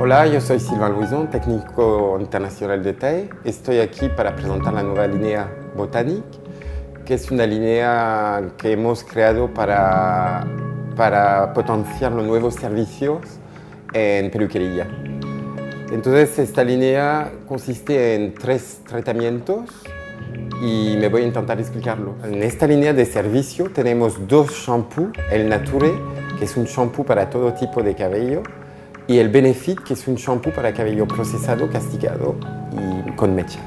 Hola, yo soy Sylvain Louison, técnico internacional de TAE. Estoy aquí para presentar la nueva línea Botanic, que es una línea que hemos creado para potenciar los nuevos servicios en peluquería. Entonces, esta línea consiste en 3 tratamientos y me voy a intentar explicarlo. En esta línea de servicio tenemos 2 shampoos, el Nature, que es un shampoo para todo tipo de cabello, y el Benefit, que es un shampoo para cabello procesado, castigado y con mechas.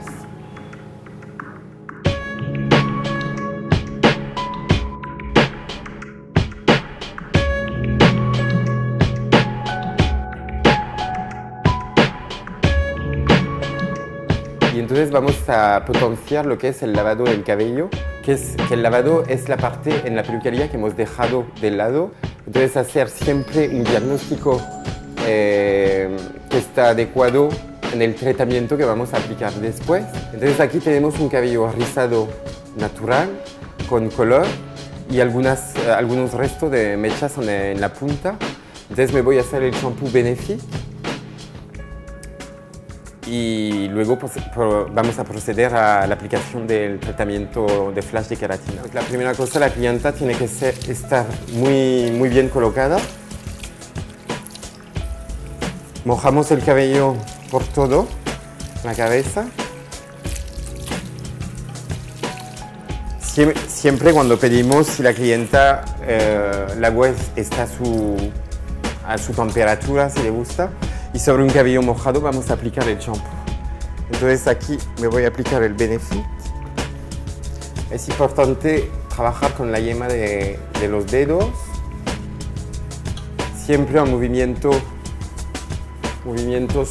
Y entonces vamos a potenciar lo que es el lavado del cabello, que el lavado es la parte en la peluquería que hemos dejado de lado. Entonces hacer siempre un diagnóstico que está adecuado en el tratamiento que vamos a aplicar después. Entonces aquí tenemos un cabello rizado natural, con color y algunos restos de mechas en la punta. Entonces me voy a hacer el shampoo Benefit y luego vamos a proceder a la aplicación del tratamiento de flash de queratina. Pues la primera cosa, la clienta tiene que estar muy bien colocada. Mojamos el cabello por todo, la cabeza. Siempre cuando pedimos, si la clienta, el agua está a su temperatura, si le gusta, y sobre un cabello mojado vamos a aplicar el champú. Entonces aquí me voy a aplicar el Benefit. Es importante trabajar con la yema de los dedos, siempre en movimientos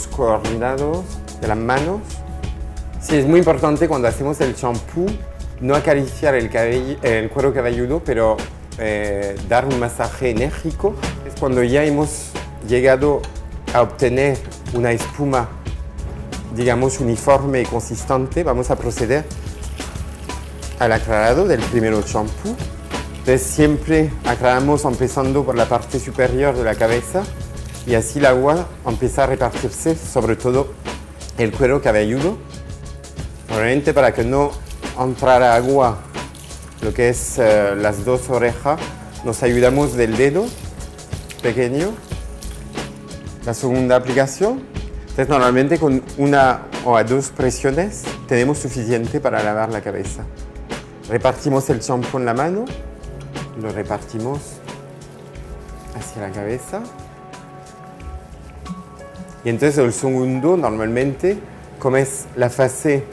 coordinados de las manos. Sí, es muy importante cuando hacemos el champú no acariciar el cuero cabelludo, pero dar un masaje enérgico. Es cuando ya hemos llegado a obtener una espuma, digamos, uniforme y consistente, vamos a proceder al aclarado del primer champú. Entonces siempre aclaramos empezando por la parte superior de la cabeza y así el agua empieza a repartirse sobre todo el cuero cabelludo. Normalmente para que no entrara agua, lo que es las 2 orejas, nos ayudamos del dedo pequeño. La segunda aplicación, entonces normalmente con 1 o 2 presiones tenemos suficiente para lavar la cabeza. Repartimos el champú en la mano, lo repartimos hacia la cabeza. Y entonces el segundo, normalmente, como es la fase,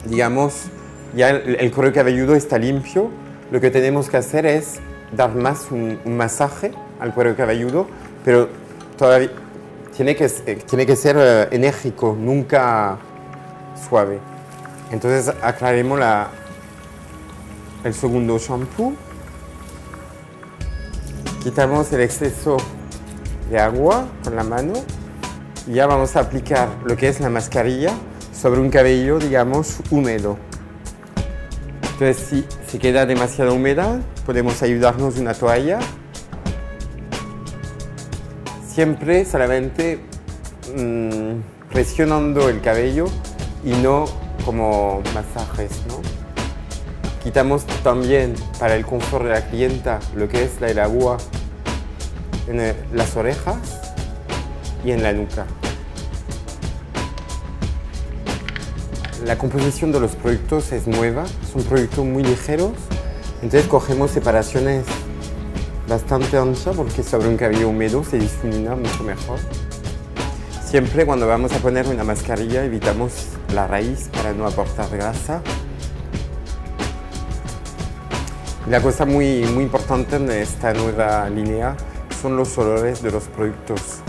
digamos, ya el cuero cabelludo está limpio, lo que tenemos que hacer es dar más un masaje al cuero cabelludo, pero todavía tiene que ser enérgico, nunca suave. Entonces aclaremos el segundo shampoo. Quitamos el exceso de agua con la mano y ya vamos a aplicar lo que es la mascarilla sobre un cabello, digamos, húmedo. Entonces, si queda demasiada humedad, podemos ayudarnos de una toalla. Siempre solamente presionando el cabello y no como masajes, ¿no? Quitamos también para el confort de la clienta lo que es el agua en las orejas y en la nuca. La composición de los productos es nueva, son productos muy ligeros, entonces cogemos separaciones bastante anchas porque sobre un cabello húmedo se difumina mucho mejor. Siempre cuando vamos a poner una mascarilla evitamos la raíz para no aportar grasa. La cosa muy importante en esta nueva línea son los olores de los productos.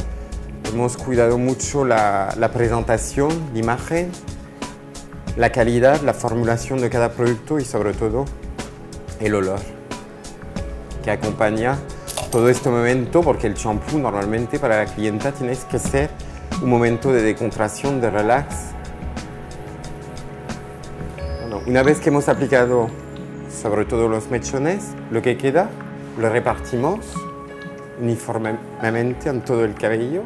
Hemos cuidado mucho la presentación, la imagen, la calidad, la formulación de cada producto y sobre todo el olor que acompaña todo este momento, porque el champú normalmente para la clienta tiene que ser un momento de descontracción, de relax. Bueno, una vez que hemos aplicado sobre todo los mechones, lo que queda lo repartimos uniformemente en todo el cabello.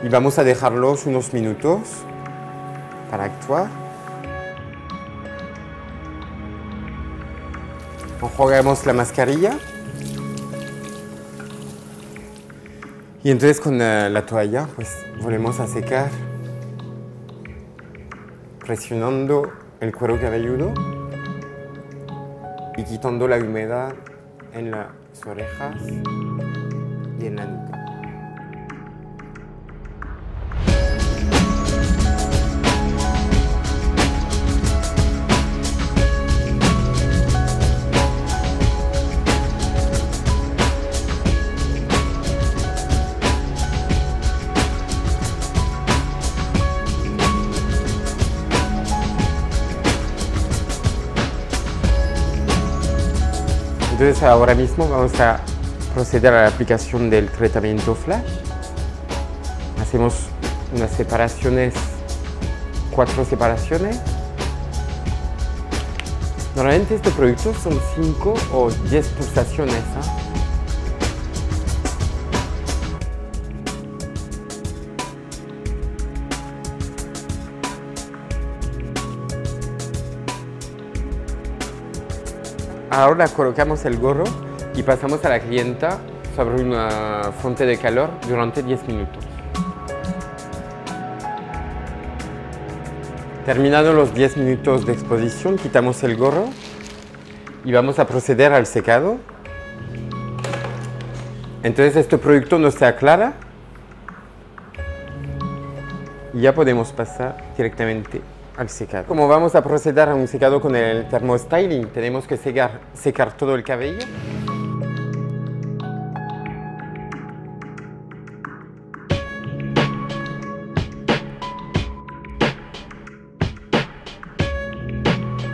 y vamos a dejarlos unos minutos para actuar. Enjuagamos la mascarilla y entonces con la toalla pues volvemos a secar, presionando el cuero cabelludo y quitando la humedad en las orejas y en la nuca. Entonces ahora mismo vamos a proceder a la aplicación del tratamiento flash. Hacemos unas separaciones, 4 separaciones. Normalmente estos productos son 5 o 10 pulsaciones. Ahora colocamos el gorro y pasamos a la clienta sobre una fuente de calor durante 10 minutos. Terminados los 10 minutos de exposición, quitamos el gorro y vamos a proceder al secado. Entonces este producto no se aclara y ya podemos pasar directamente al secado. Como vamos a proceder a un secado con el termostyling, tenemos que secar todo el cabello.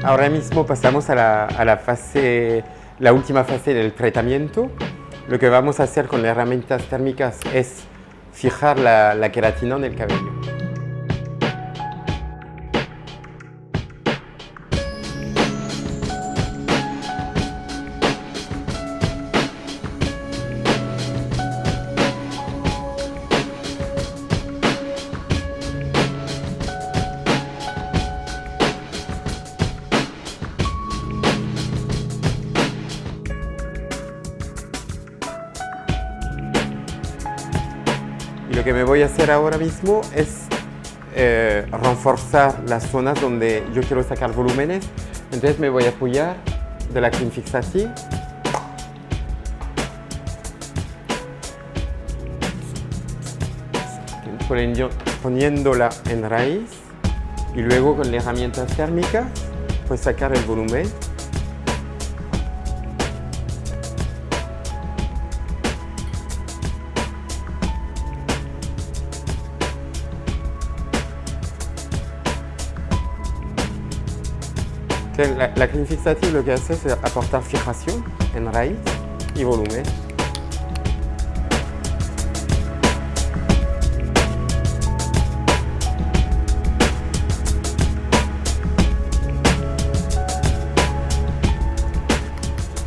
Ahora mismo pasamos a la última fase del tratamiento. Lo que vamos a hacer con las herramientas térmicas es fijar la queratina en el cabello. Y lo que me voy a hacer ahora mismo es reforzar las zonas donde yo quiero sacar volúmenes. Entonces me voy a apoyar de la Clean Fix así. Poniéndola en raíz y luego con las herramientas térmicas pues sacar el volumen. La Clean Fix Active lo que hace es aportar fijación en raíz y volumen.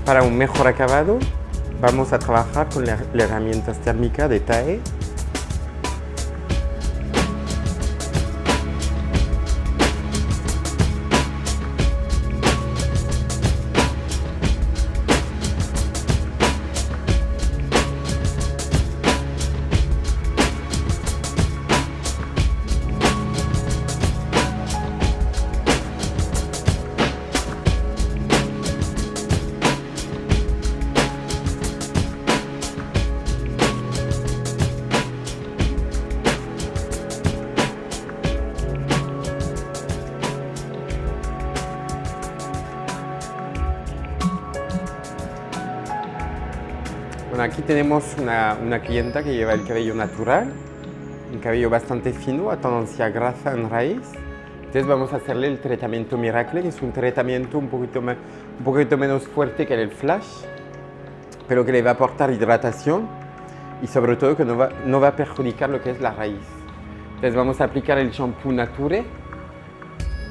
Para un mejor acabado, vamos a trabajar con las herramientas térmicas de TAE. Bueno, aquí tenemos una clienta que lleva el cabello natural, un cabello bastante fino, a tendencia grasa en raíz. Entonces vamos a hacerle el tratamiento Miracle, que es un tratamiento un poquito menos fuerte que el Flash, pero que le va a aportar hidratación y sobre todo que no va a perjudicar lo que es la raíz. Entonces vamos a aplicar el shampoo Nature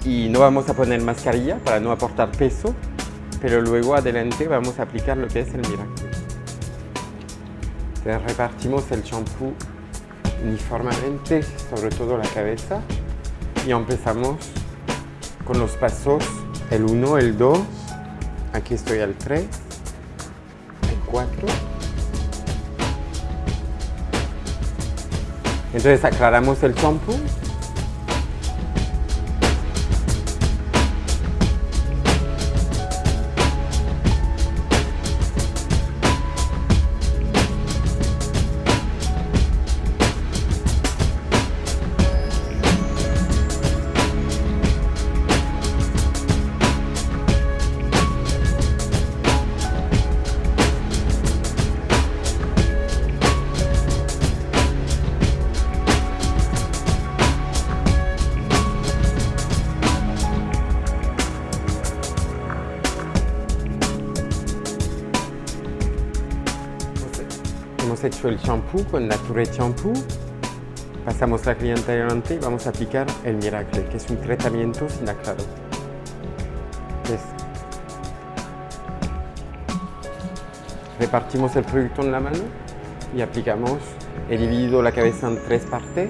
y no vamos a poner mascarilla para no aportar peso, pero luego adelante vamos a aplicar lo que es el Miracle. Entonces repartimos el shampoo uniformemente, sobre todo la cabeza. Y empezamos con los pasos, el 1, el 2, aquí estoy al 3, el 4. Entonces aclaramos el champú. Hemos hecho el champú con Nature Shampoo. Pasamos la cliente adelante y vamos a aplicar el Miracle, que es un tratamiento sin aclaro. Repartimos el producto en la mano y aplicamos. He dividido la cabeza en 3 partes.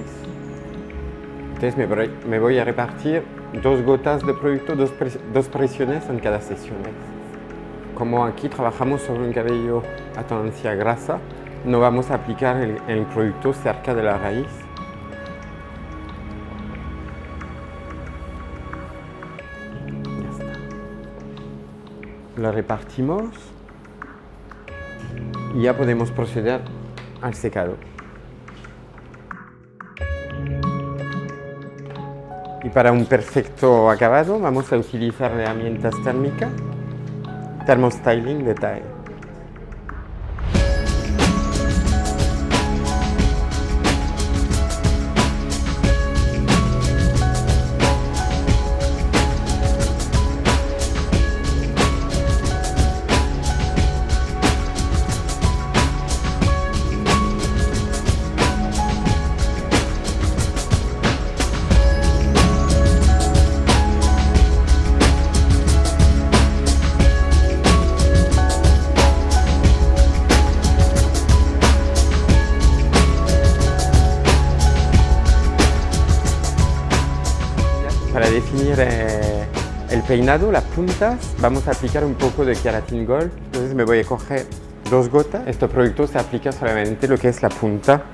Entonces me voy a repartir 2 gotas de producto, 2 presiones en cada sesión. Como aquí trabajamos sobre un cabello a tendencia grasa, no vamos a aplicar el producto cerca de la raíz. Ya está. Lo repartimos y ya podemos proceder al secado. Y para un perfecto acabado vamos a utilizar herramientas térmicas, Thermostyling de TAE. Para definir el peinado, las puntas, vamos a aplicar un poco de Keratin Gold. Entonces me voy a coger 2 gotas. Este producto se aplica solamente lo que es la punta.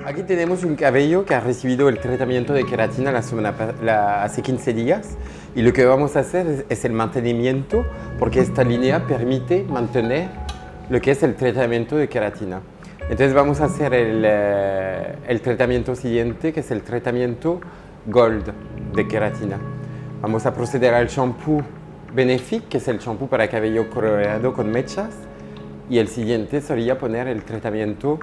Aquí tenemos un cabello que ha recibido el tratamiento de queratina hace 15 días y lo que vamos a hacer es el mantenimiento porque esta línea permite mantener lo que es el tratamiento de queratina. Entonces vamos a hacer el tratamiento siguiente, que es el tratamiento Gold de queratina. Vamos a proceder al shampoo Benefic, que es el shampoo para cabello coloreado con mechas, y el siguiente sería poner el tratamiento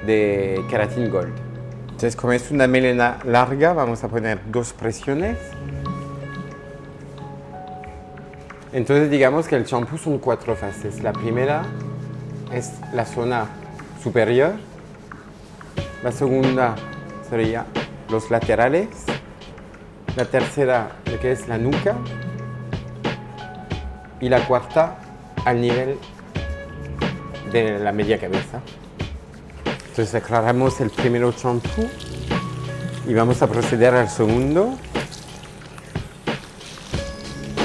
de Keratin Gold. Entonces, como es una melena larga, vamos a poner 2 presiones. Entonces, digamos que el champú son 4 fases. La primera es la zona superior. La segunda sería los laterales. La tercera, lo que es la nuca. Y la cuarta, al nivel de la media cabeza. Entonces aclaramos el primer champú y vamos a proceder al segundo.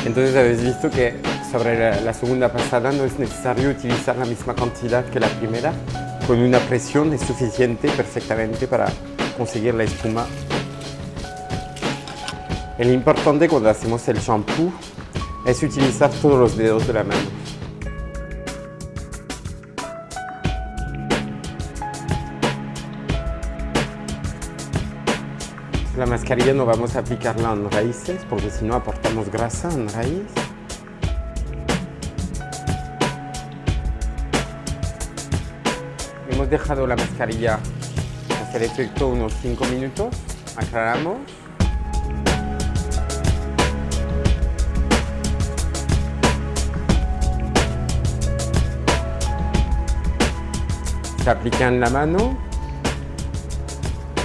Entonces habéis visto que sobre la segunda pasada no es necesario utilizar la misma cantidad que la primera. Con una presión es suficiente perfectamente para conseguir la espuma. El importante cuando hacemos el champú es utilizar todos los dedos de la mano. La mascarilla no vamos a aplicarla en raíces porque si no aportamos grasa en raíz. Hemos dejado la mascarilla el efecto unos 5 minutos, aclaramos. Se aplica en la mano,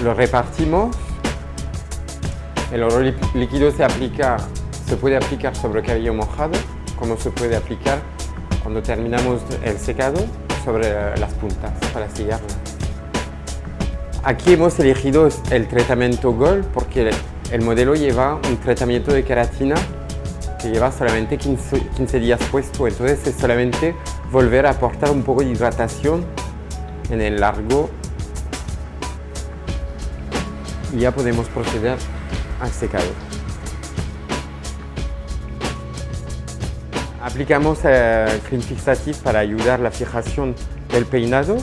lo repartimos. El oro líquido se puede aplicar sobre el cabello mojado, como se puede aplicar cuando terminamos el secado sobre las puntas para sellarlas. Aquí hemos elegido el tratamiento Gold porque el modelo lleva un tratamiento de queratina que lleva solamente 15 días puesto, entonces es solamente volver a aportar un poco de hidratación en el largo y ya podemos proceder al secado. Aplicamos el Clean Fixative para ayudar a la fijación del peinado.